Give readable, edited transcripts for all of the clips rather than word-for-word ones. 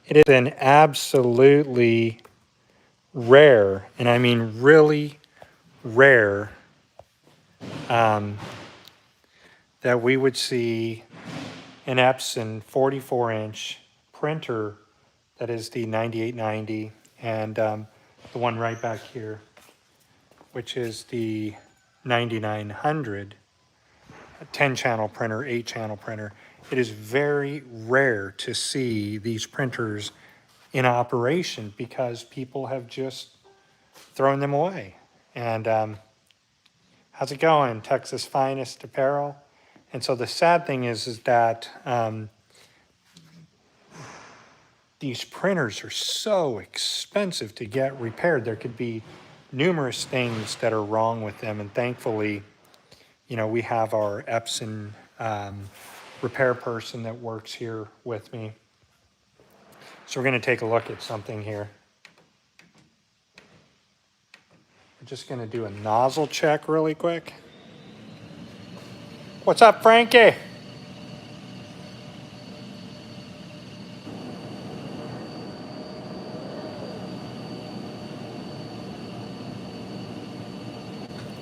It has been absolutely rare, and I mean really rare, that we would see an Epson 44-inch printer that is the 9890, and the one right back here, which is the 9900, a 10-channel printer, 8-channel printer. It is very rare to see these printers in operation because people have just thrown them away. And how's it going, Texas Finest Apparel? And so the sad thing is that these printers are so expensive to get repaired. There could be numerous things that are wrong with them, and thankfully, you know, we have our Epson repair person that works here with me. So we're going to take a look at something here. We're just going to do a nozzle check really quick. What's up, Frankie?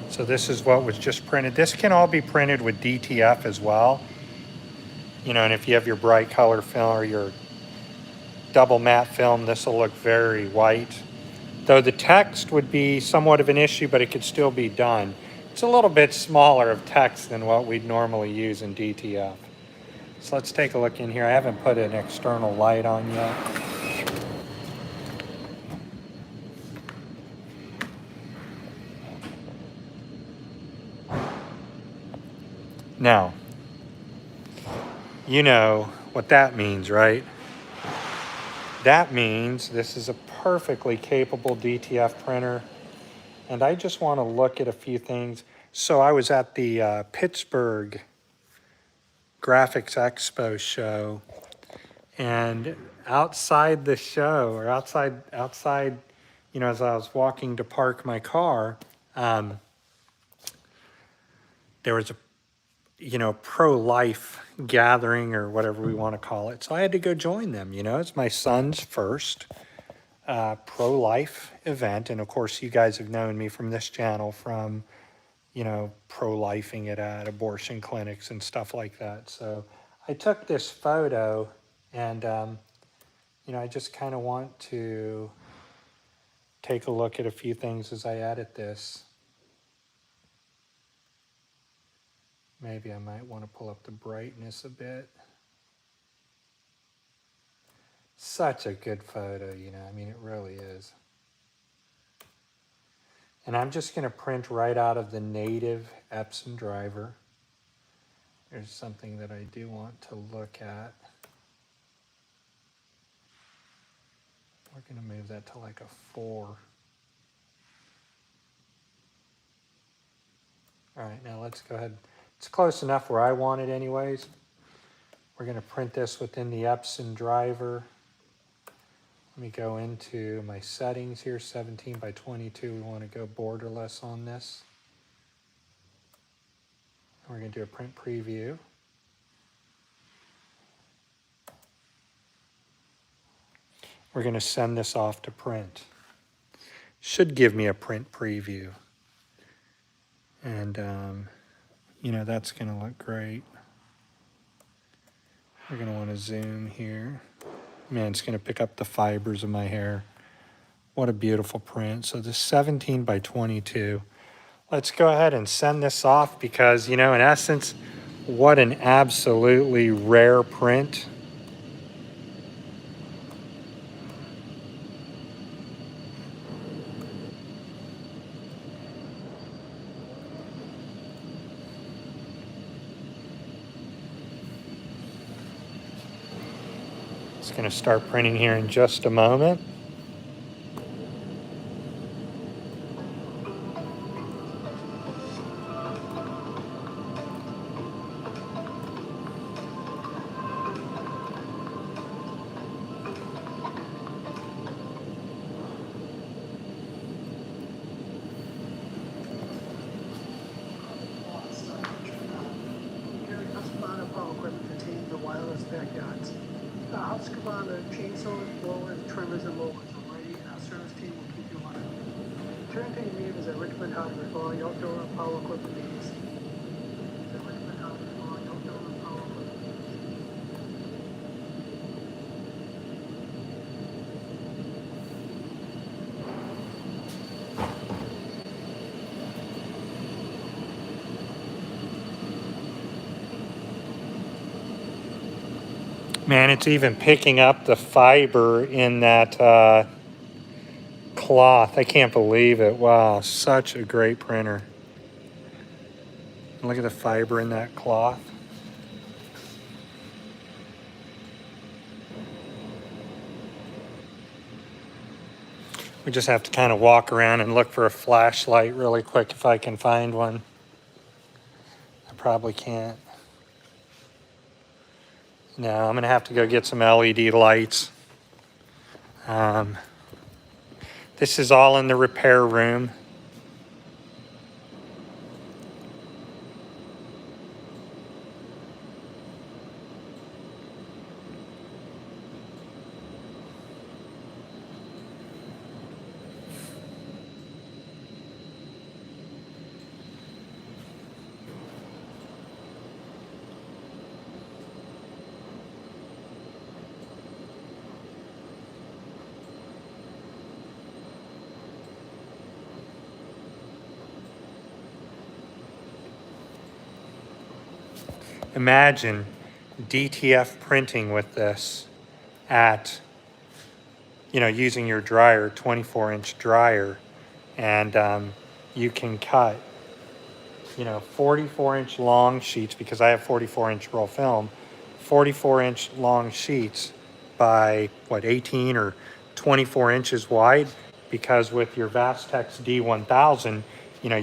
So this is what was just printed. This can all be printed with DTF as well. You know, and if you have your bright color film or your double matte film, this will look very white. Though the text would be somewhat of an issue, but it could still be done. It's a little bit smaller of text than what we'd normally use in DTF. So let's take a look in here. I haven't put an external light on yet. Now, you know what that means, right? That means this is a perfectly capable DTF printer. And I just want to look at a few things. So I was at the Pittsburgh Graphics Expo show, and outside the show, or outside, you know, as I was walking to park my car, there was a, you know, pro-life gathering or whatever we want to call it. So I had to go join them. You know, it's my son's first pro-life event, and of course you guys have known me from this channel from, you know, pro-lifing it at abortion clinics and stuff like that. So I took this photo, and you know, I just kind of want to take a look at a few things as I edit this. Maybe I might want to pull up the brightness a bit. Such a good photo, you know, I mean, it really is. And I'm just going to print right out of the native Epson driver. There's something that I do want to look at. We're going to move that to like a 4. All right, now let's go ahead. It's close enough where I want it anyways. We're going to print this within the Epson driver. Let me go into my settings here, 17 by 22. We want to go borderless on this. We're going to do a print preview. We're going to send this off to print. Should give me a print preview. And, you know, that's going to look great. We're going to want to zoom here. Man, it's going to pick up the fibers of my hair. What a beautiful print. So this 17 by 22. Let's go ahead and send this off because, you know, in essence, what an absolutely rare print. It's going to start printing here in just a moment. Husqvarna power equipment contains the wireless backyards. Husqvarna chainsaws, blowers, trimmers, and mowers, alrighty? And our service team will keep you on it. Turntable Reeves at Richmond Hardware for all your outdoor and power equipment needs. At Richmond Hardware for all your outdoor and power equipment needs. Man, it's even picking up the fiber in that cloth. I can't believe it. Wow, such a great printer. Look at the fiber in that cloth. We just have to kind of walk around and look for a flashlight really quick if I can find one. I probably can't. No, I'm gonna have to go get some LED lights. This is all in the repair room. Imagine DTF printing with this at, using your dryer, 24-inch dryer, and you can cut, 44-inch long sheets, because I have 44-inch roll film, 44-inch long sheets by, 18 or 24 inches wide, because with your Vastex D1000,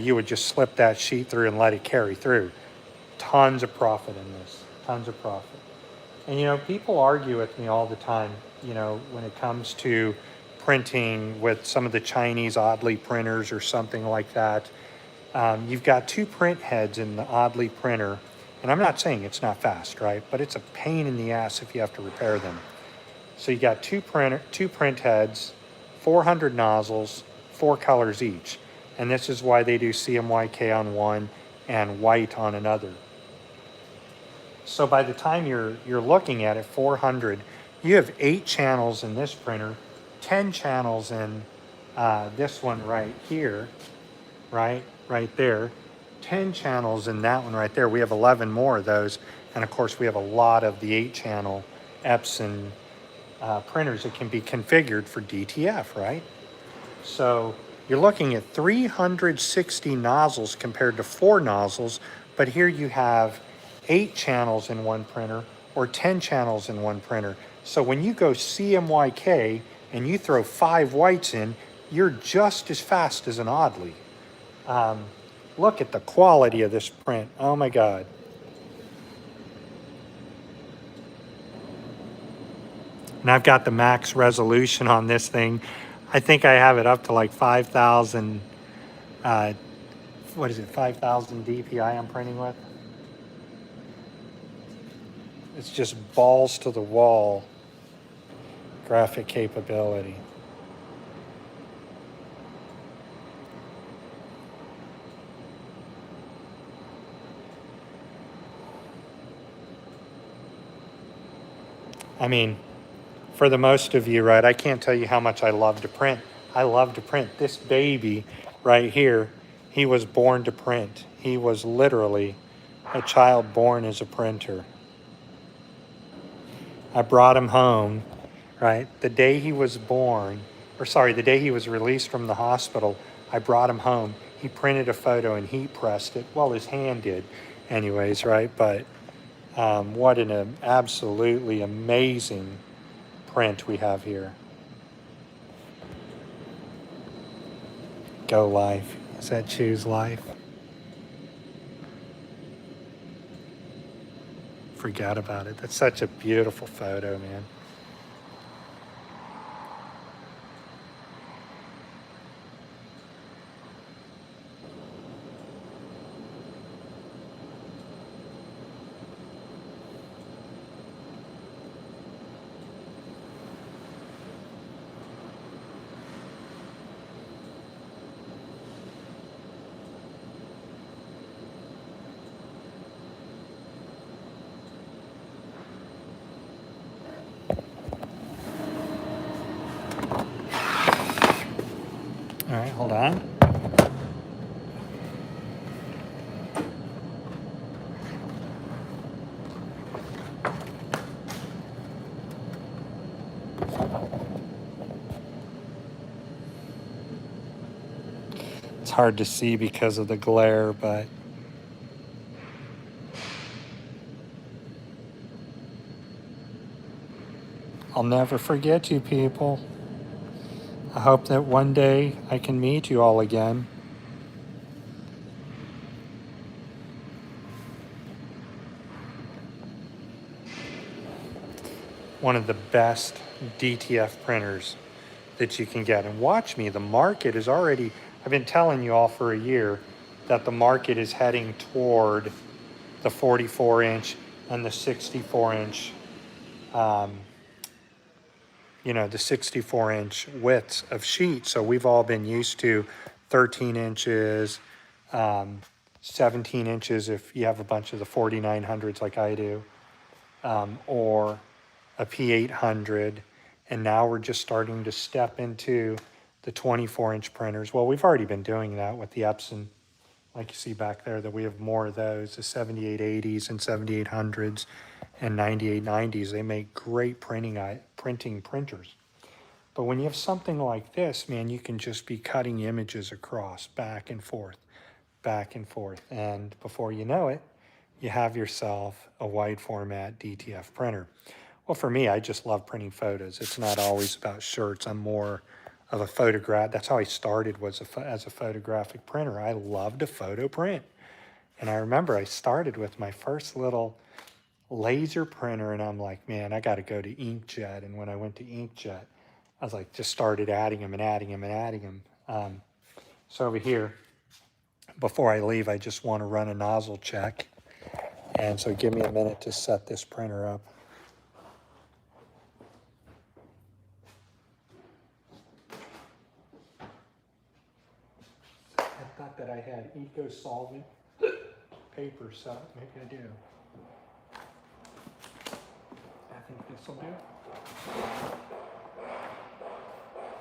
you would just slip that sheet through and let it carry through. Tons of profit in this, tons of profit. And people argue with me all the time, when it comes to printing with some of the Chinese Oddly printers or something like that. You've got two print heads in the Oddly printer, and I'm not saying it's not fast, right? But it's a pain in the ass if you have to repair them. So you got two print heads, 400 nozzles, 4 colors each. And this is why they do CMYK on one and white on another. So by the time you're looking at it, 400, you have 8 channels in this printer, 10 channels in this one right here, right there, 10 channels in that one right there. We have 11 more of those. And of course, we have a lot of the 8-channel Epson printers that can be configured for DTF, right? So you're looking at 360 nozzles compared to 4 nozzles, but here you have 8 channels in one printer or 10 channels in one printer. So when you go CMYK and you throw 5 whites in, you're just as fast as an Oddly. Look at the quality of this print. Oh my God. And I've got the max resolution on this thing. I think I have it up to like 5,000, 5,000 DPI I'm printing with. It's just balls to the wall graphic capability. I mean, for the most of you, right, I can't tell you how much I love to print. I love to print. This baby right here, he was born to print. He was literally a child born as a printer. I brought him home, right? The day he was born, the day he was released from the hospital, I brought him home. He printed a photo and heat pressed it. Well, his hand did anyways, right? But what an absolutely amazing print we have here. Go life. Does that choose life? Forgot about it. That's such a beautiful photo, man. All right, hold on. It's hard to see because of the glare, but I'll never forget you people. I hope that one day I can meet you all again. One of the best DTF printers that you can get. And watch me, the market is already, I've been telling you all for a year that the market is heading toward the 44-inch and the 64-inch, the 64-inch widths of sheet. So we've all been used to 13 inches, 17 inches if you have a bunch of the 4900s like I do, or a P800, and now we're just starting to step into the 24-inch printers. Well, we've already been doing that with the Epson, like you see back there, that we have more of those, the 7880s and 7800s and 9890s. They make great printing printers. But when you have something like this, man, you can just be cutting images across, back and forth, and before you know it, you have yourself a wide format DTF printer. Well, for me, I just love printing photos. It's not always about shirts. I'm more of a photograph. That's how I started, was as a photographic printer. I loved to photo print. And I remember I started with my first little laser printer, and I'm like, man, I got to go to inkjet. And when I went to inkjet, I was like, just started adding them and adding them and adding them. So over here, before I leave, I just want to run a nozzle check. And so give me a minute to set this printer up. I thought that I had eco-solvent paper, so maybe I do. I think this will do.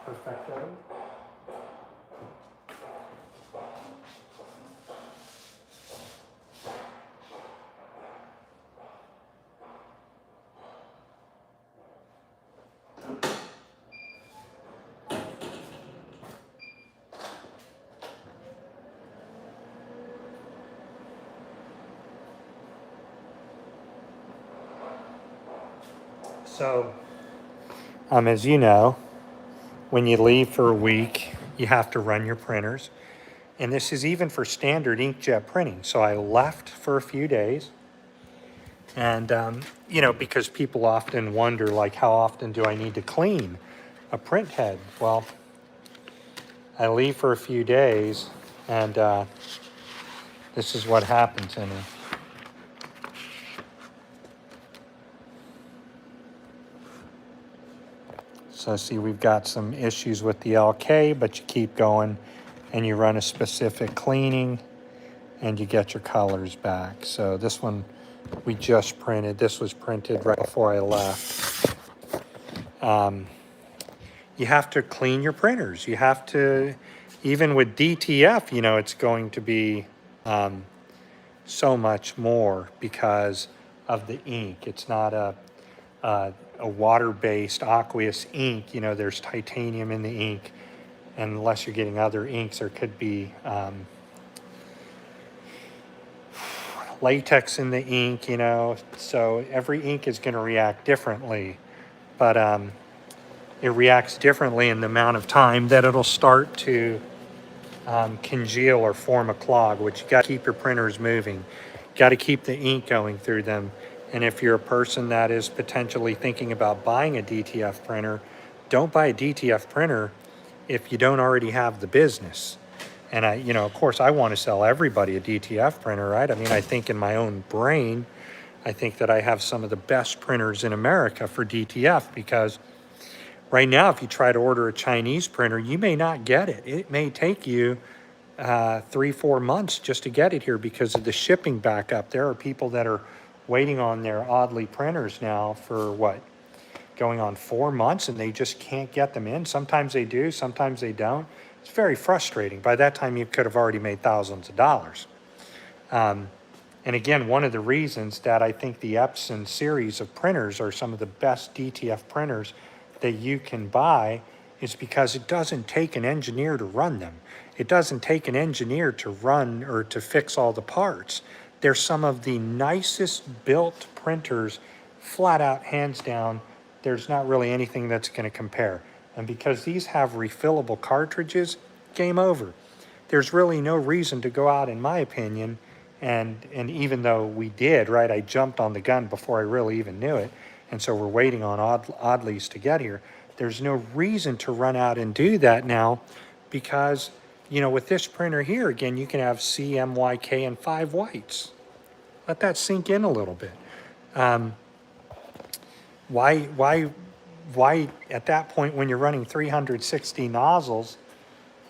Perfecto. So, as you know, when you leave for a week, you have to run your printers. And this is even for standard inkjet printing. So I left for a few days. And, because people often wonder, like, how often do I need to clean a print head? Well, I leave for a few days, and this is what happened to me. So see, we've got some issues with the LK, but you keep going and you run a specific cleaning and you get your colors back. So this one we just printed. This was printed right before I left. You have to clean your printers. You have to, even with DTF, it's going to be so much more because of the ink. It's not a water-based aqueous ink. There's titanium in the ink, and unless you're getting other inks, there could be latex in the ink, so every ink is going to react differently, but it reacts differently in the amount of time that it'll start to congeal or form a clog, which you got to keep your printers moving. Got to keep the ink going through them. And if you're a person that is potentially thinking about buying a DTF printer, don't buy a DTF printer if you don't already have the business. And of course, I want to sell everybody a DTF printer, right? I mean, I think in my own brain, I think that I have some of the best printers in America for DTF, because right now, if you try to order a Chinese printer, you may not get it. It may take you 3-4 months just to get it here because of the shipping backup. There are people that are waiting on their Oddly printers now for going on 4 months, and they just can't get them in. Sometimes they do, sometimes they don't. It's very frustrating. By that time, you could have already made thousands of dollars. And again, one of the reasons that I think the Epson series of printers are some of the best DTF printers that you can buy is because it doesn't take an engineer to run them. It doesn't take an engineer to run or to fix all the parts. They're some of the nicest built printers, flat out, hands down. There's not really anything that's going to compare. And because these have refillable cartridges, game over. There's really no reason to go out, in my opinion, and even though we did, right, I jumped on the gun before I really even knew it, and so we're waiting on Oddlies to get here. There's no reason to run out and do that now because, you know, with this printer here, again, you can have C, M, Y, K, and 5 whites. Let that sink in a little bit. Why at that point when you're running 360 nozzles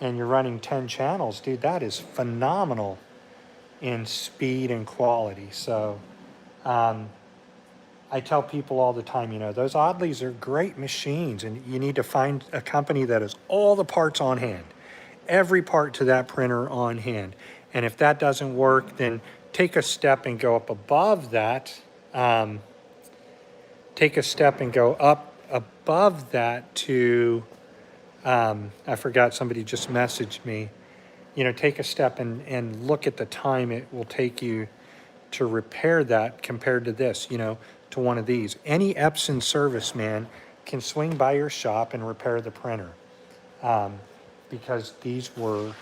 and you're running 10 channels, dude, that is phenomenal in speed and quality. So I tell people all the time, you know, those Oddlies are great machines, and you need to find a company that has all the parts on hand, every part to that printer on hand. And if that doesn't work, then take a step and go up above that. Take a step and go up above that to, I forgot, somebody just messaged me. You know, take a step and look at the time it will take you to repair that compared to this, you know, to one of these. Any Epson serviceman can swing by your shop and repair the printer because these were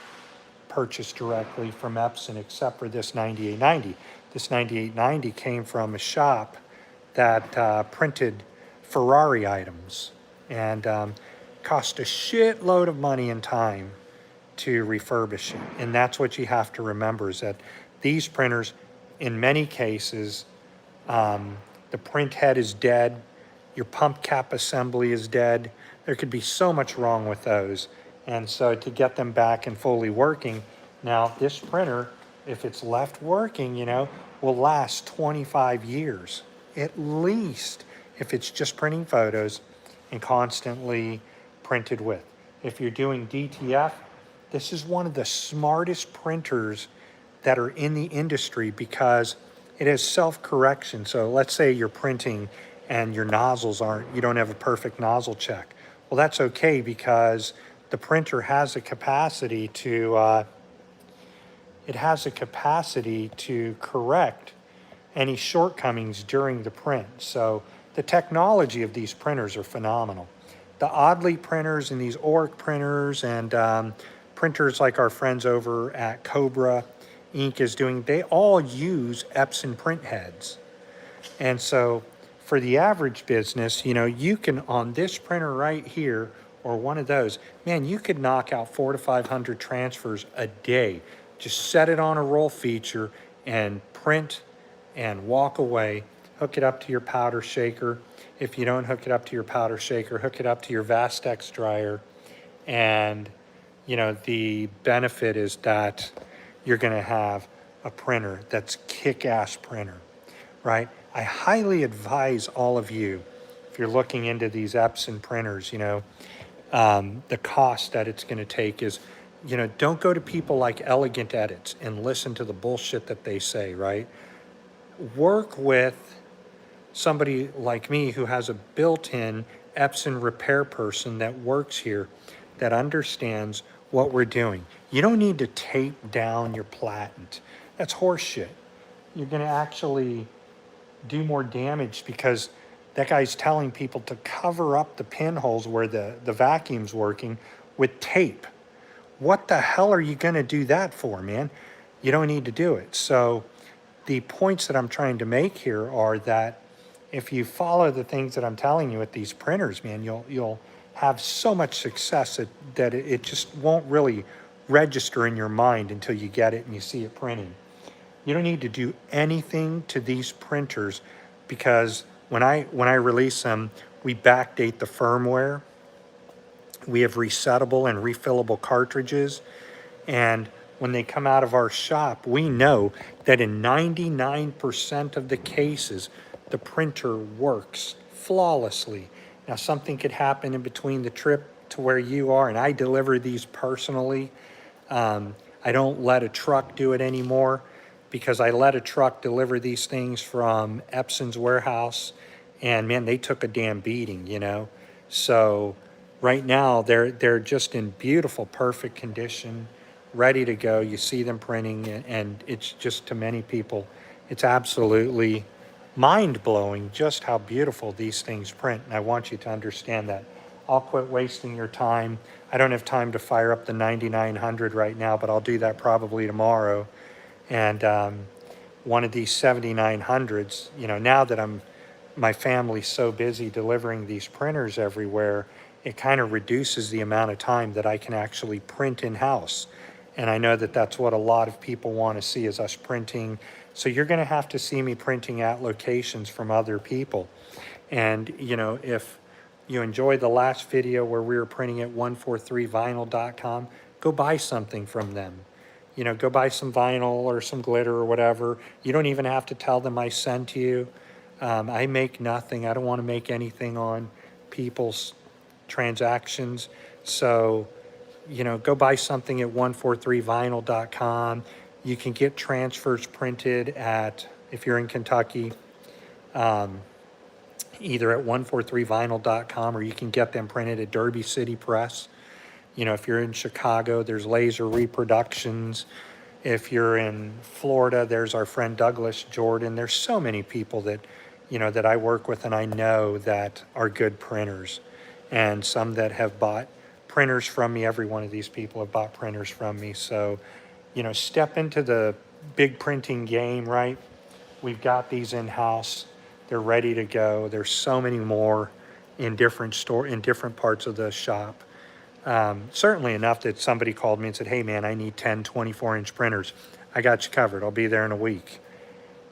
purchased directly from Epson, except for this 9890. This 9890 came from a shop that printed Ferrari items and cost a shitload of money and time to refurbish it. And that's what you have to remember, is that these printers, in many cases, the print head is dead, your pump cap assembly is dead. There could be so much wrong with those. And so to get them back and fully working, now this printer, if it's left working, you know, will last 25 years, at least, if it's just printing photos and constantly printed with. If you're doing DTF, this is one of the smartest printers that are in the industry because it has self-correction. So let's say you're printing and your nozzles you don't have a perfect nozzle check. Well, that's okay because the printer has a capacity to, correct any shortcomings during the print. So the technology of these printers are phenomenal. The Oddly printers and these Oric printers and printers like our friends over at Cobra Inc. is doing, they all use Epson print heads. And so for the average business, you know, you can, on this printer right here, or one of those, man, you could knock out 400 to 500 transfers a day. Just set it on a roll feature and print and walk away. Hook it up to your powder shaker. If you don't hook it up to your powder shaker, hook it up to your Vastex dryer. And, you know, the benefit is that you're going to have a printer that's kick-ass printer, right? I highly advise all of you, if you're looking into these Epson printers, you know, the cost that it's going to take is, you know, don't go to people like Elegant Edits and listen to the bullshit that they say, right? Work with somebody like me who has a built-in Epson repair person that works here that understands what we're doing. You don't need to tape down your platen. That's horseshit. You're going to actually do more damage because that guy's telling people to cover up the pinholes where the vacuum's working with tape. What the hell are you going to do that for, man? You don't need to do it. So the points that I'm trying to make here are that if you follow the things that I'm telling you with these printers, man, you'll have so much success that it just won't really register in your mind until you get it and you see it printing. You don't need to do anything to these printers because when I release them, we backdate the firmware. We have resettable and refillable cartridges. And when they come out of our shop, we know that in 99% of the cases, the printer works flawlessly. Now, something could happen in between the trip to where you are, and I deliver these personally. I don't let a truck do it anymore because I let a truck deliver these things from Epson's warehouse, and man, they took a damn beating, you know. So right now they're just in beautiful, perfect condition, ready to go. You see them printing, and it's just, to many people, it's absolutely mind-blowing just how beautiful these things print, and I want you to understand that. I'll quit wasting your time. I don't have time to fire up the 9900 right now, but I'll do that probably tomorrow. And one of these 7900s, you know, now that my family's so busy delivering these printers everywhere, it kind of reduces the amount of time that I can actually print in-house. And I know that that's what a lot of people want to see, is us printing. So you're going to have to see me printing at locations from other people. And, you know, if you enjoyed the last video where we were printing at 143vinyl.com, go buy something from them. You know, go buy some vinyl or some glitter or whatever. You don't even have to tell them I sent you. I make nothing. I don't want to make anything on people's transactions. So, you know, go buy something at 143vinyl.com. You can get transfers printed at, if you're in Kentucky, either at 143vinyl.com, or you can get them printed at Derby City Press. You know, if you're in Chicago, there's Laser Reproductions. If you're in Florida, there's our friend Douglas Jordan. There's so many people that, you know, that I work with and I know that are good printers, and some that have bought printers from me. Every one of these people have bought printers from me. So, you know, step into the big printing game, right? We've got these in-house. They're ready to go. There's so many more in different parts of the shop. Certainly enough that somebody called me and said, hey man, I need 10 24-inch printers. I got you covered. I'll be there in a week.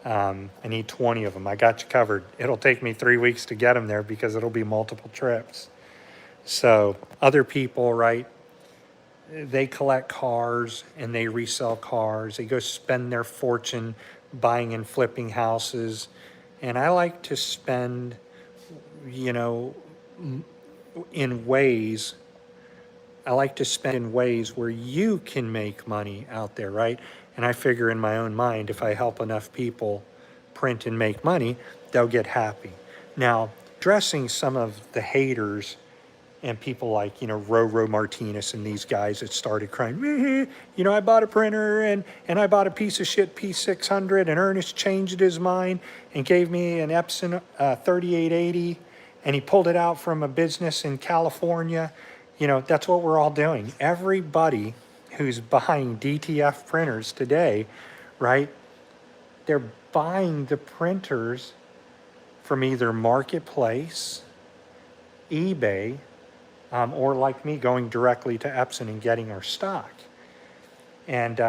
I need 20 of them. I got you covered. It'll take me 3 weeks to get them there because it'll be multiple trips. So other people, right, they collect cars and they resell cars. They go spend their fortune buying and flipping houses. And I like to spend, you know, in ways where you can make money out there, right? And I figure in my own mind, if I help enough people print and make money, they'll get happy. Now, addressing some of the haters and people like, you know, Roro Martinez and these guys that started crying, you know, I bought a printer and I bought a piece of shit P600, and Ernest changed his mind and gave me an Epson 3880, and he pulled it out from a business in California. You know, that's what we're all doing. Everybody who's buying DTF printers today, right, they're buying the printers from either Marketplace, eBay, or like me, going directly to Epson and getting our stock. And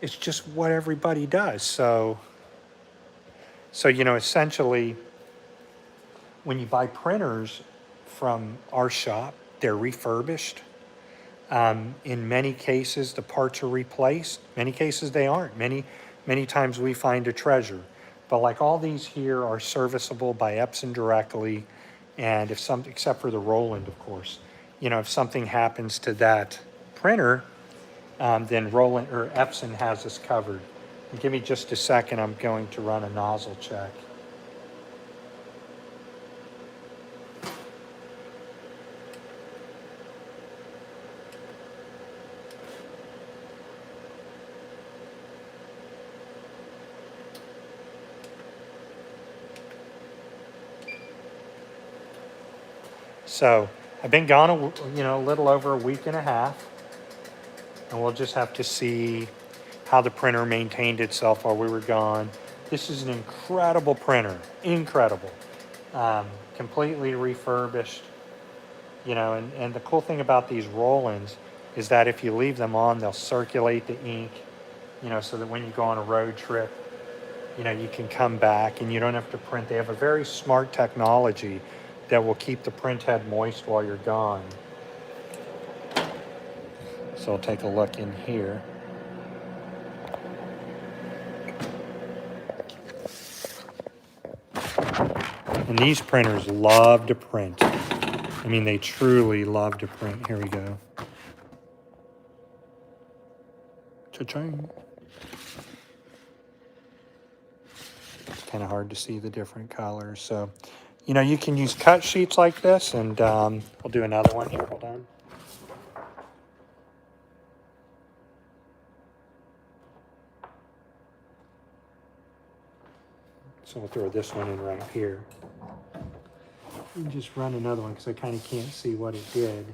it's just what everybody does. So, you know, essentially, when you buy printers from our shop, they're refurbished. In many cases, the parts are replaced. Many cases, they aren't. Many times we find a treasure. But like all these here are serviceable by Epson directly. And except for the Roland, of course, you know, if something happens to that printer, then Roland or Epson has us covered. And give me just a second. I'm going to run a nozzle check. So I've been gone, a little over a week and a half, and we'll just have to see how the printer maintained itself while we were gone. This is an incredible printer, incredible, completely refurbished, you know, and the cool thing about these roll-ins is that if you leave them on, they'll circulate the ink, you know, so that when you go on a road trip, you know, you can come back and you don't have to print. They have a very smart technology that will keep the print head moist while you're gone. So I'll take a look in here. And these printers love to print. I mean, they truly love to print. Here we go. Cha-ching. It's kind of hard to see the different colors. So, you know, you can use cut sheets like this, and I'll do another one here. Hold on. So we'll throw this one in right here. And just run another one because I kind of can't see what it did.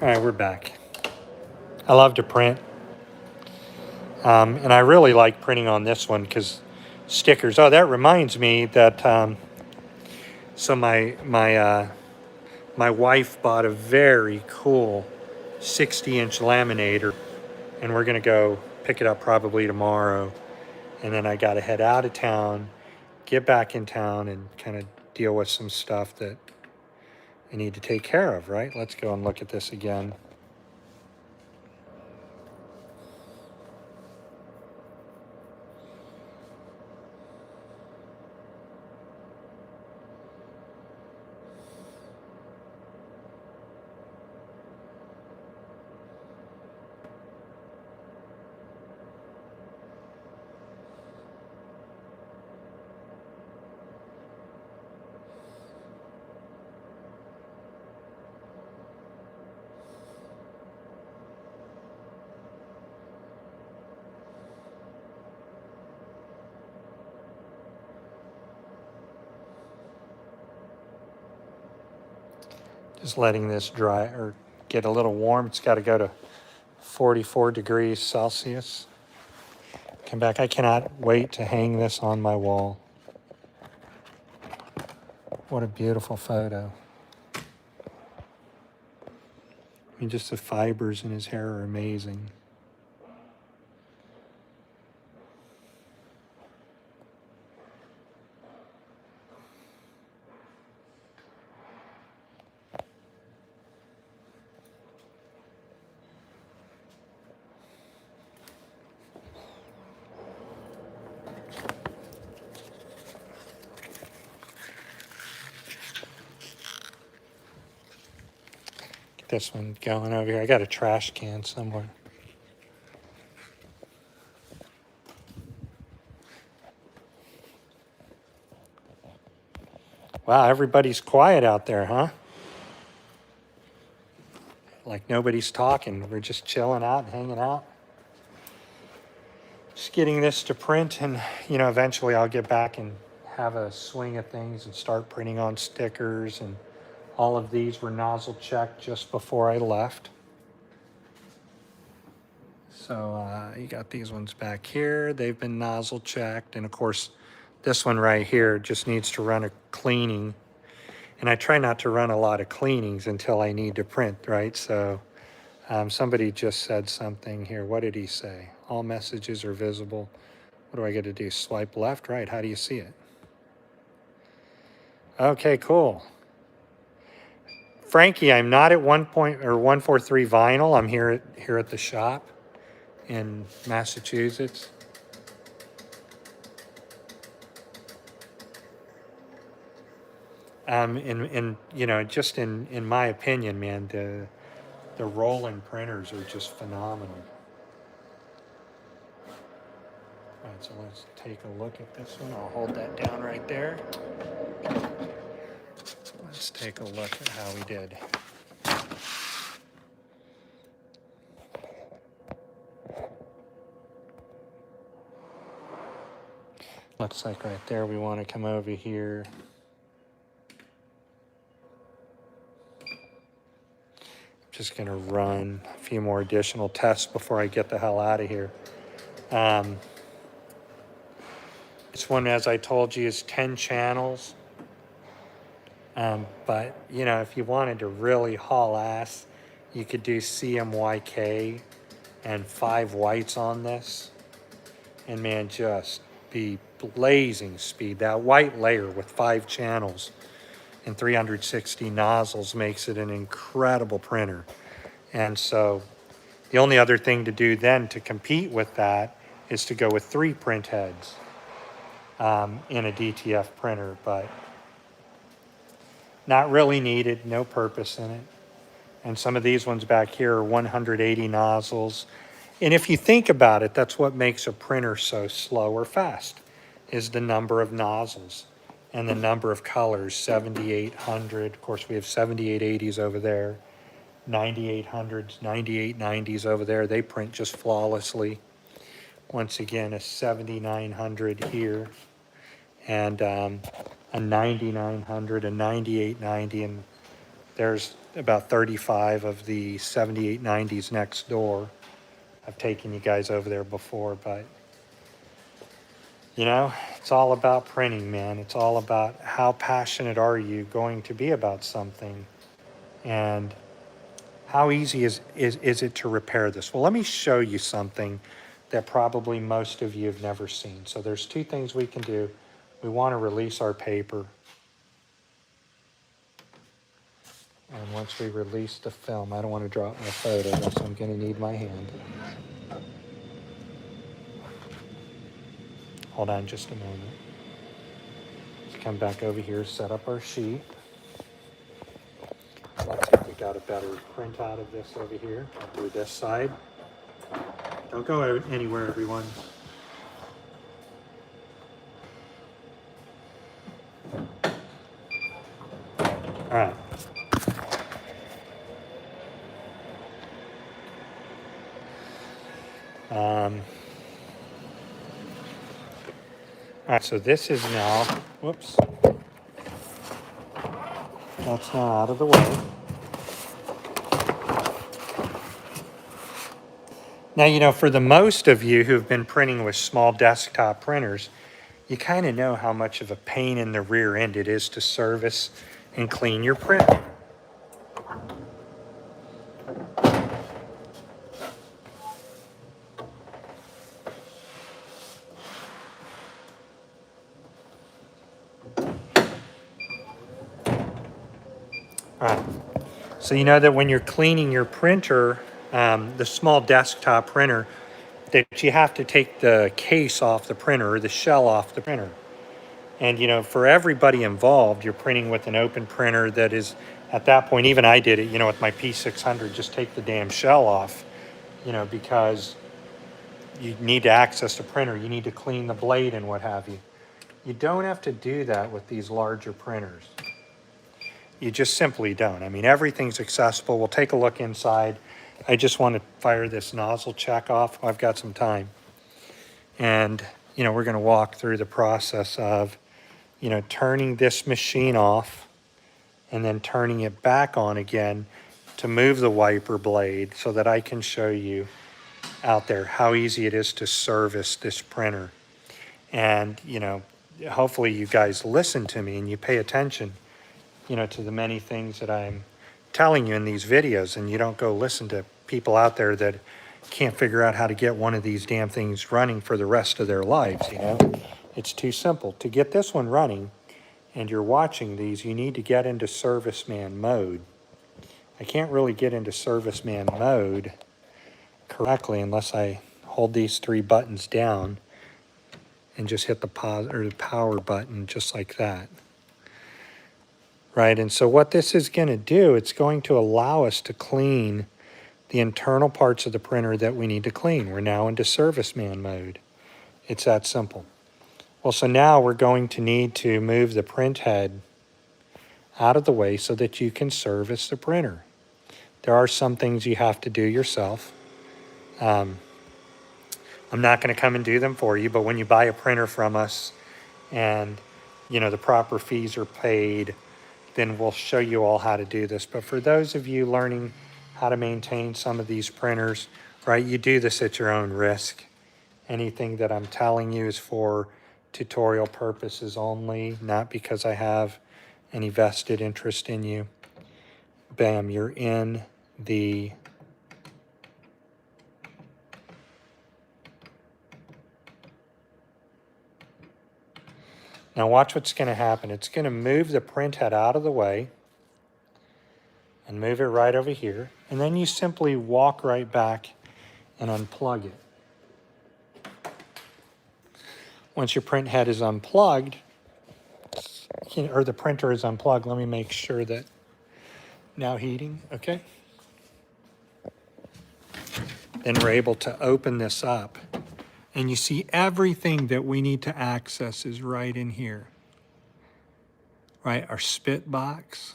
All right, we're back. I love to print. And I really like printing on this one because stickers. Oh, that reminds me that so my wife bought a very cool 60-inch laminator, and we're gonna go pick it up probably tomorrow. And then I got to head out of town, get back in town, and kind of deal with some stuff that I need to take care of. Right? Let's go and look at this again. Just letting this dry or get a little warm. It's got to go to 44 degrees Celsius. Come back. I cannot wait to hang this on my wall. What a beautiful photo. I mean, just the fibers in his hair are amazing. This one going over here. I got a trash can somewhere. Wow, everybody's quiet out there, huh? Like nobody's talking. We're just chilling out and hanging out. Just getting this to print, and you know, eventually I'll get back and have a swing of things and start printing on stickers. And all of these were nozzle checked just before I left. So you got these ones back here. They've been nozzle checked. And of course, this one right here just needs to run a cleaning. And I try not to run a lot of cleanings until I need to print, right? So somebody just said something here. What did he say? All messages are visible. What do I get to do? Swipe left, right? How do you see it? Okay, cool. Frankie, I'm not at 143 vinyl. I'm here at the shop in Massachusetts. And you know, just in my opinion, man, the roll-in printers are just phenomenal. All right, so let's take a look at this one. I'll hold that down right there. Let's take a look at how we did. Looks like right there we want to come over here. Just going to run a few more additional tests before I get the hell out of here. This one, as I told you, is 10 channels. But, you know, if you wanted to really haul ass, you could do CMYK and 5 whites on this, and man, just be blazing speed. That white layer with 5 channels and 360 nozzles makes it an incredible printer. And so the only other thing to do then to compete with that is to go with 3 print heads in a DTF printer, but not really needed, no purpose in it. And some of these ones back here are 180 nozzles. And if you think about it, that's what makes a printer so slow or fast, is the number of nozzles and the number of colors, 7800. Of course, we have 7880s over there, 9800s, 9890s over there. They print just flawlessly. Once again, a 7900 here, and a 9900, a 9890, and there's about 35 of the 7890s next door. I've taken you guys over there before, but you know, it's all about printing, man. It's all about how passionate are you going to be about something, and how easy is it to repair this? Well, let me show you something that probably most of you have never seen. So there's 2 things we can do. We want to release our paper. And once we release the film, I don't want to drop my photo, so I'm going to need my hand. Hold on just a moment. Let's come back over here, set up our sheet. Let's see if we got a better printout of this over here. I'll do this side. Don't go anywhere, everyone. All right. All right, so this is now, whoops. That's now out of the way. Now, you know, for the most of you who've been printing with small desktop printers, you kind of know how much of a pain in the rear end it is to service and clean your printer. All right, so you know that when you're cleaning your printer, the small desktop printer, that you have to take the case off the printer or the shell off the printer. And, you know, for everybody involved, you're printing with an open printer that is, at that point, even I did it, you know, with my P600, just take the damn shell off, you know, because you need to access the printer. You need to clean the blade and what have you. You don't have to do that with these larger printers. You just simply don't. I mean, everything's accessible. We'll take a look inside. I just want to fire this nozzle check off. I've got some time. And, you know, we're going to walk through the process of, you know, turning this machine off and then turning it back on again to move the wiper blade so that I can show you out there how easy it is to service this printer. And, you know, hopefully you guys listen to me and you pay attention, you know, to the many things that I'm telling you in these videos, and you don't go listen to people out there that can't figure out how to get one of these damn things running for the rest of their lives, you know. It's too simple. To get this one running, and you're watching these, you need to get into serviceman mode. I can't really get into serviceman mode correctly unless I hold these 3 buttons down and just hit the pause or the power button just like that. Right, and so what this is going to do, it's going to allow us to clean the internal parts of the printer that we need to clean. We're now into serviceman mode. It's that simple. Well, so now we're going to need to move the print head out of the way so that you can service the printer. There are some things you have to do yourself. I'm not going to come and do them for you, but when you buy a printer from us and, you know, the proper fees are paid, then we'll show you all how to do this. But for those of you learning how to maintain some of these printers, right, you do this at your own risk. Anything that I'm telling you is for tutorial purposes only, not because I have any vested interest in you. Bam, you're in the Now watch what's going to happen. It's going to move the print head out of the way and move it right over here. And then you simply walk right back and unplug it. Once your print head is unplugged, or the printer is unplugged, let me make sure that now heating, okay? Then we're able to open this up. And you see everything that we need to access is right in here. Right, our spit box.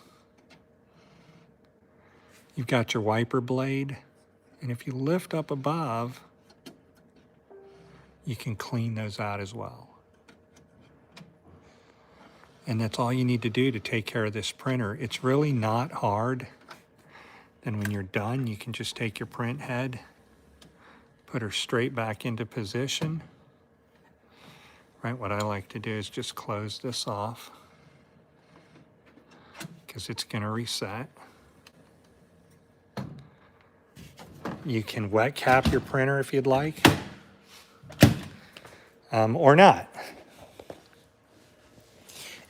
You've got your wiper blade. And if you lift up above, you can clean those out as well. And that's all you need to do to take care of this printer. It's really not hard. Then when you're done, you can just take your print head, put her straight back into position. Right, what I like to do is just close this off because it's going to reset. You can wet cap your printer if you'd like, or not.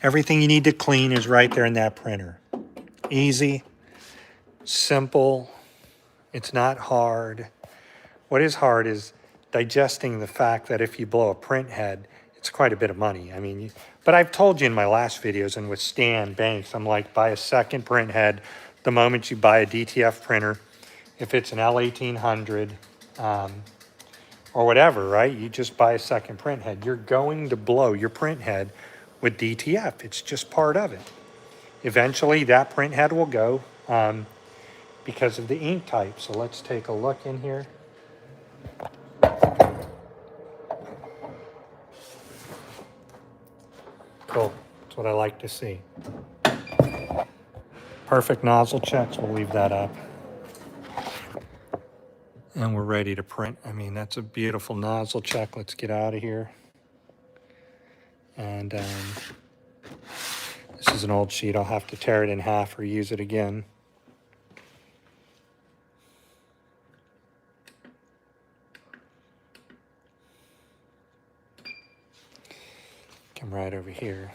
Everything you need to clean is right there in that printer. Easy, simple, it's not hard. What is hard is digesting the fact that if you blow a print head, it's quite a bit of money. I mean, but I've told you in my last videos and with Stan Banks, I'm like, buy a second print head the moment you buy a DTF printer. If it's an L1800 or whatever, right? You just buy a second print head. You're going to blow your print head with DTF. It's just part of it. Eventually, that print head will go because of the ink type. So let's take a look in here. Cool. That's what I like to see. Perfect nozzle checks. We'll leave that up. And we're ready to print. I mean, that's a beautiful nozzle check. Let's get out of here. And this is an old sheet. I'll have to tear it in half or use it again. Come right over here.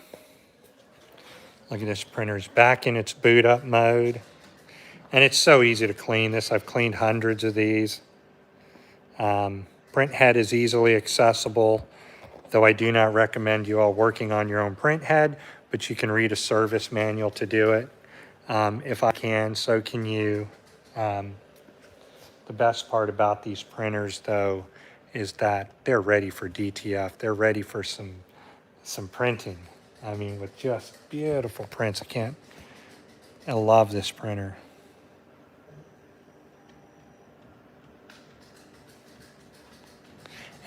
Look at this printer's back in its boot up mode. And it's so easy to clean this. I've cleaned hundreds of these. Print head is easily accessible, though I do not recommend you all working on your own print head, but you can read a service manual to do it. If I can, so can you. The best part about these printers, though, is that they're ready for DTF. They're ready for some printing. I mean, with just beautiful prints. I love this printer.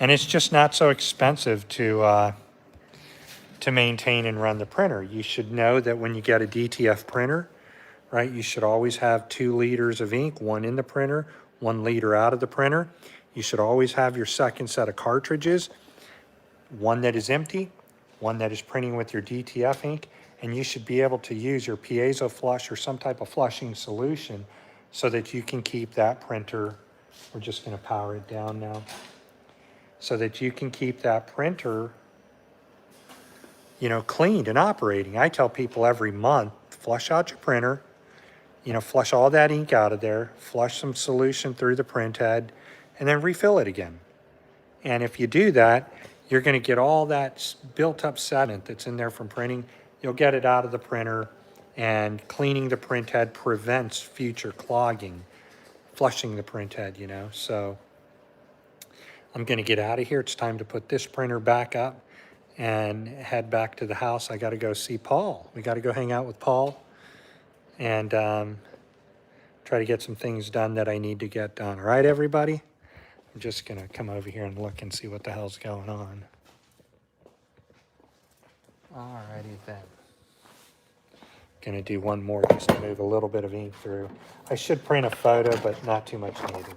And it's just not so expensive to maintain and run the printer. You should know that when you get a DTF printer, right, you should always have 2 liters of ink, 1 in the printer, 1 liter out of the printer. You should always have your second set of cartridges, 1 that is empty, 1 that is printing with your DTF ink, and you should be able to use your piezo flush or some type of flushing solution so that you can keep that printer, we're just going to power it down now, so that you can keep that printer, you know, cleaned and operating. I tell people every month, flush out your printer, you know, flush all that ink out of there, flush some solution through the print head, and then refill it again. And if you do that, you're going to get all that built up sediment that's in there from printing. You'll get it out of the printer, and cleaning the print head prevents future clogging, flushing the print head, you know. So I'm going to get out of here. It's time to put this printer back up and head back to the house. I got to go see Paul. We got to go hang out with Paul and try to get some things done that I need to get done. All right, everybody? I'm just going to come over here and look and see what the hell's going on. All righty then. Going to do one more just to move a little bit of ink through. I should print a photo, but not too much needed.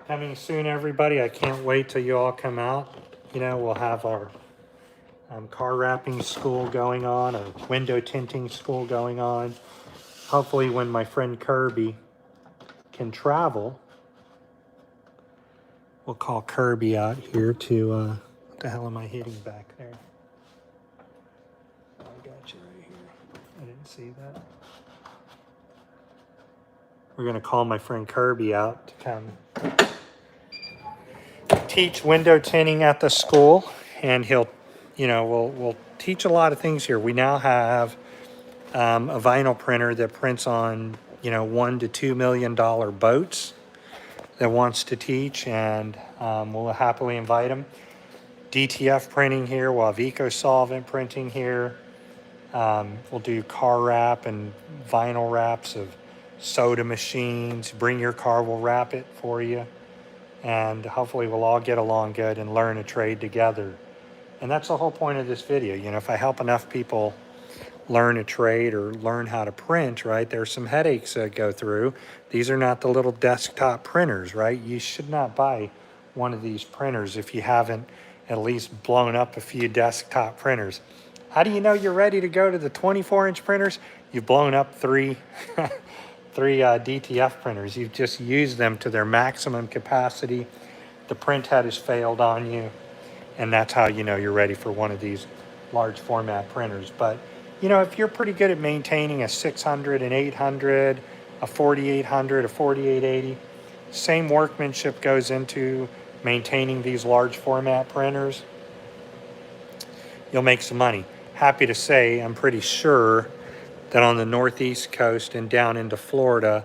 Coming soon, everybody. I can't wait till you all come out. You know, we'll have our car wrapping school going on, or window tinting school going on. Hopefully when my friend Kirby can travel, we'll call Kirby out here to, what the hell am I hitting back there? I got you right here. I didn't see that. We're gonna call my friend Kirby out to come teach window tinting at the school, and he'll, you know, we'll teach a lot of things here. We now have a vinyl printer that prints on, you know, $1 to $2 million boats that wants to teach, and we'll happily invite him. DTF printing here, we'll have eco-solvent printing here. We'll do car wrap and vinyl wraps of soda machines. Bring your car, we'll wrap it for you. And hopefully we'll all get along good and learn a trade together. And that's the whole point of this video. You know, if I help enough people learn a trade or learn how to print, right, there's some headaches that go through. These are not the little desktop printers, right? You should not buy one of these printers if you haven't at least blown up a few desktop printers. How do you know you're ready to go to the 24-inch printers? You've blown up three DTF printers. You've just used them to their maximum capacity. The print head has failed on you, and that's how you know you're ready for one of these large format printers. But you know, if you're pretty good at maintaining a 600, an 800, a 4800, a 4880, same workmanship goes into maintaining these large format printers, you'll make some money. Happy to say, I'm pretty sure that on the northeast coast and down into Florida,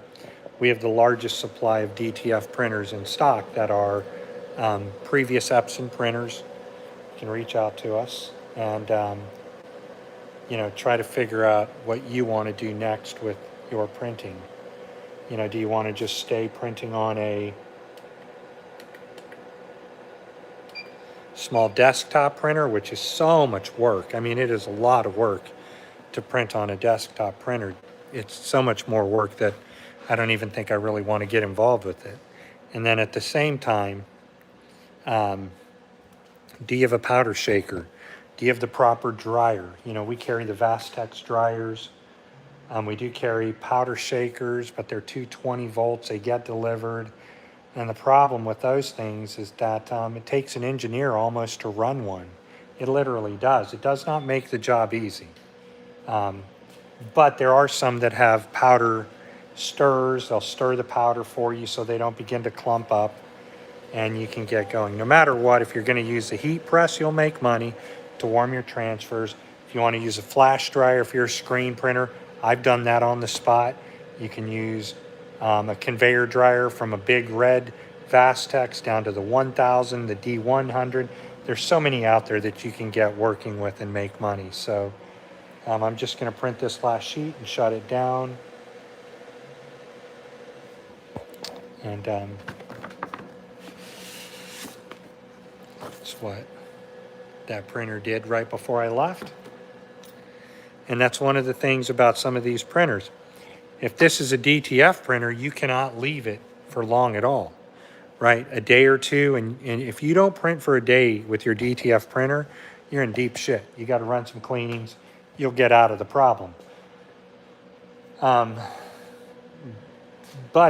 we have the largest supply of DTF printers in stock that are previous Epson printers. You can reach out to us and you know, try to figure out what you want to do next with your printing. You know, do you want to just stay printing on a small desktop printer, which is so much work? I mean, it is a lot of work to print on a desktop printer. It's so much more work that I don't even think I really want to get involved with it. And then at the same time, do you have a powder shaker? Do you have the proper dryer? You know, we carry the Vastex dryers. We do carry powder shakers, but they're 220 volts. They get delivered. And the problem with those things is that it takes an engineer almost to run one. It literally does. It does not make the job easy. But there are some that have powder stirrers. They'll stir the powder for you so they don't begin to clump up, and you can get going. No matter what, if you're going to use the heat press, you'll make money to warm your transfers. If you want to use a flash dryer, if you're a screen printer, I've done that on the spot. You can use a conveyor dryer from a big red Vastex down to the 1000, the D100. There's so many out there that you can get working with and make money. So I'm just going to print this last sheet and shut it down. And that's what that printer did right before I left. And that's one of the things about some of these printers. If this is a DTF printer, you cannot leave it for long at all, right? A day or two, and if you don't print for a day with your DTF printer, you're in deep shit. You got to run some cleanings. You'll get out of the problem. But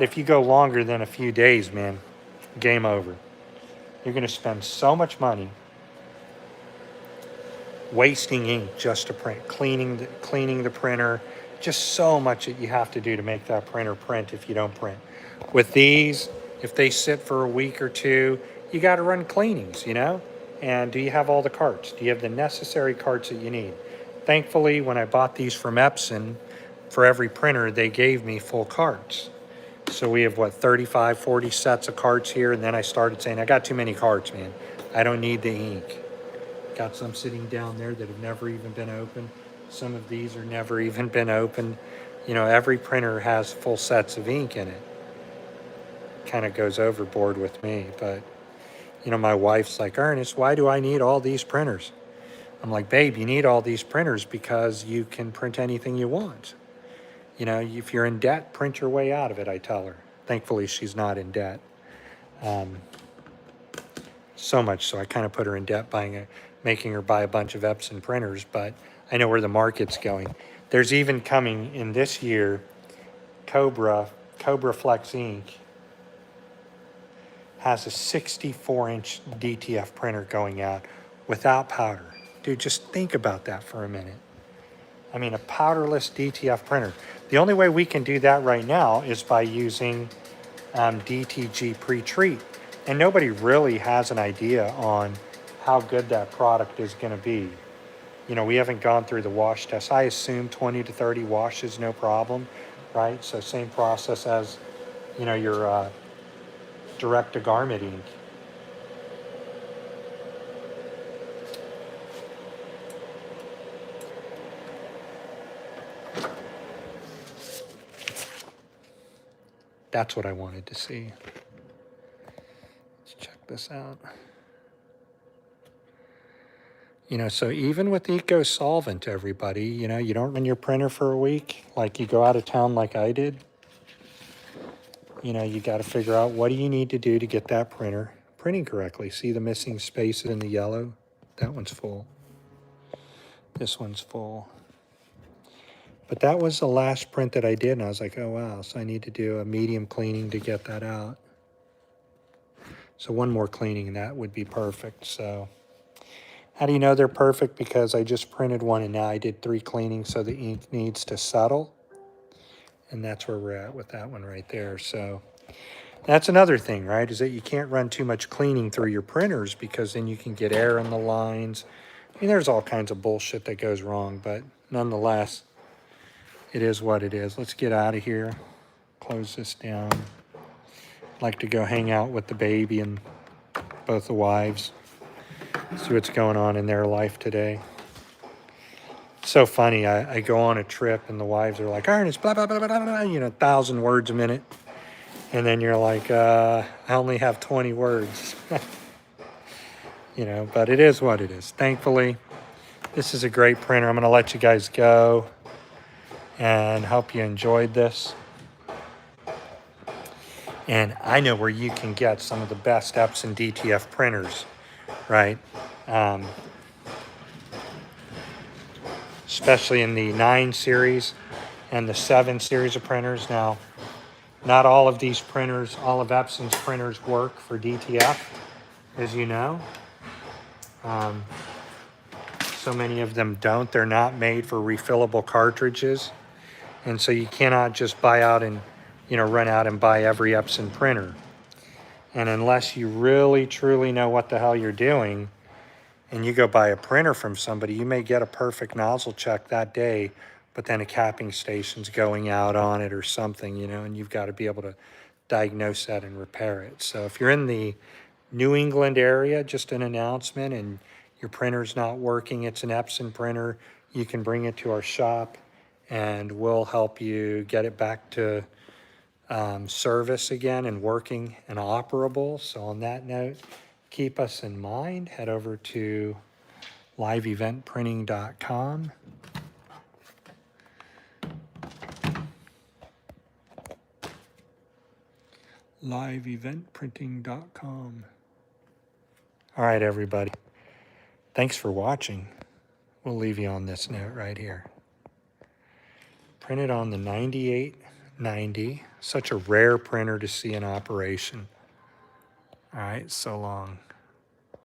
if you go longer than a few days, man, game over. You're going to spend so much money wasting ink just to print, cleaning the printer, just so much that you have to do to make that printer print if you don't print. With these, if they sit for a week or two, you got to run cleanings, you know? And do you have all the carts? Do you have the necessary carts that you need? Thankfully, when I bought these from Epson, for every printer, they gave me full carts. So we have, what, 35, 40 sets of carts here. And then I started saying, I got too many carts, man. I don't need the ink. Got some sitting down there that have never even been opened. Some of these are never even been opened. You know, every printer has full sets of ink in it. Kind of goes overboard with me. But, you know, my wife's like, Ernest, why do I need all these printers? I'm like, babe, you need all these printers because you can print anything you want. You know, if you're in debt, print your way out of it, I tell her. Thankfully, she's not in debt. So much so I kind of put her in debt making her buy a bunch of Epson printers, but I know where the market's going. There's even coming in this year, Cobra Flex Ink has a 64-inch DTF printer going out without powder. Dude, just think about that for a minute. I mean, a powderless DTF printer. The only way we can do that right now is by using DTG pre-treat. And nobody really has an idea on how good that product is going to be. You know, we haven't gone through the wash test. I assume 20 to 30 washes, no problem, right? So same process as, you know, your direct-to-garment ink. That's what I wanted to see. Let's check this out. You know, so even with Eco Solvent, everybody, you know, you don't run your printer for a week, like you go out of town like I did. You know, you got to figure out what do you need to do to get that printer printing correctly. See the missing spaces in the yellow? That one's full. This one's full. But that was the last print that I did, and I was like, oh, wow, so I need to do a medium cleaning to get that out. So one more cleaning, and that would be perfect. So how do you know they're perfect? Because I just printed one, and now I did 3 cleanings, so the ink needs to settle. And that's where we're at with that one right there. So that's another thing, right, is that you can't run too much cleaning through your printers because then you can get air in the lines. I mean, there's all kinds of bullshit that goes wrong, but nonetheless, it is what it is. Let's get out of here. Close this down. I'd like to go hang out with the baby and both the wives. See what's going on in their life today. So funny. I go on a trip and the wives are like, Ernest, blah, blah, blah, blah, blah, blah, you know, 1,000 words a minute. And then you're like, I only have 20 words. You know, but it is what it is. Thankfully, this is a great printer. I'm going to let you guys go and hope you enjoyed this. And I know where you can get some of the best Epson DTF printers, right? Especially in the 9 series and the 7 series of printers. Now, not all of these printers, all of Epson's printers work for DTF, as you know. So many of them don't. They're not made for refillable cartridges. And so you cannot just buy out and, you know, run out and buy every Epson printer. And unless you really, truly know what the hell you're doing, and you go buy a printer from somebody, you may get a perfect nozzle check that day, but then a capping station's going out on it or something, you know, and you've got to be able to diagnose that and repair it. So if you're in the New England area, just an announcement, and your printer's not working, it's an Epson printer, you can bring it to our shop and we'll help you get it back to service again and working and operable. So on that note, keep us in mind. Head over to liveeventprinting.com. liveeventprinting.com. All right, everybody. Thanks for watching. We'll leave you on this note right here. Printed on the 9890. Such a rare printer to see in operation. All right, so long.